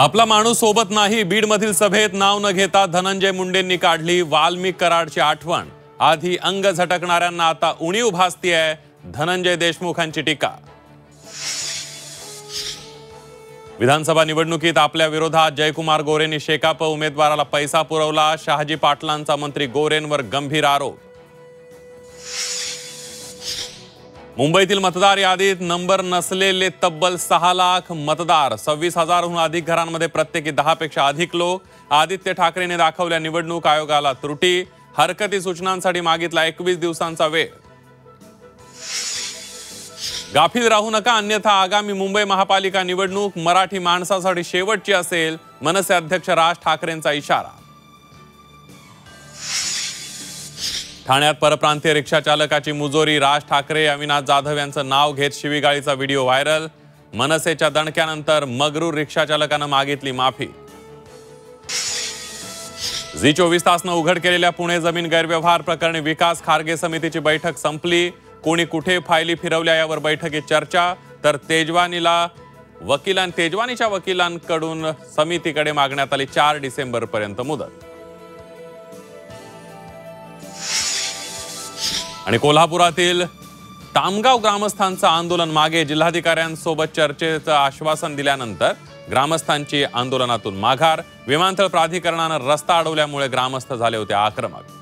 आपला माणूस सोबत नाही. बीडमधील सभेत नाव न घेता धनंजय मुंडेंनी काढली वाल्मिक कराडची आठवण. आधी अंग झटकणाऱ्यांना आता उणीव भासतीये. धनंजय देशमुखांची टीका. विधानसभा निवडणुकीत आपल्या विरोधात जयकुमार गोरेंनी शेकाप उमेदवाराला पैसा पुरवला. शहाजी पाटलांचा मंत्री गोरेंवर गंभीर आरोप. मुंबईतील मतदार यादीत नंबर नसलेले तब्बल 6 लाख मतदार. 26,000हून अधिक घरांमध्ये प्रत्येकी 10 पेक्षा अधिक लोक. आदित्य ठाकरेंनी दाखवल्या निवडणूक आयोगाला त्रुटी. हरकती सूचनांसाठी मागितला 21 दिवसांचा वेळ. गाफील राहू नका, अन्यथा आगामी मुंबई महापालिका निवडणूक मराठी माणसासाठी शेवटची असेल. मनसे अध्यक्ष राज ठाकरेंचा इशारा. ठाण्यात परप्रांतीय रिक्षा चालकाची मुजोरी. राज ठाकरे अविनाश जाधव यांचं नाव घेत शिवीगाळीचा व्हिडिओ व्हायरल. मनसेच्या दणक्यानंतर मगरूर रिक्षा चालकानं मागितली माफी. झी 24 तासनं उघड केलेल्या पुणे जमीन गैरव्यवहार प्रकरणी विकास खारगे समितीची बैठक संपली. कोणी कुठे फायली फिरवल्या यावर बैठकीत चर्चा. तर तेजवानीच्या वकिलांकडून समितीकडे मागण्यात आली 4 डिसेंबर पर्यंत मुदत. आणि कोल्हापुरातील तामगाव ग्रामस्थांचं आंदोलन मागे. जिल्हाधिकाऱ्यांसोबत चर्चेचं आश्वासन दिल्यानंतर ग्रामस्थांची आंदोलनातून माघार. विमानतळ प्राधिकरणानं रस्ता अडवल्यामुळे ग्रामस्थ झाले होते आक्रमक.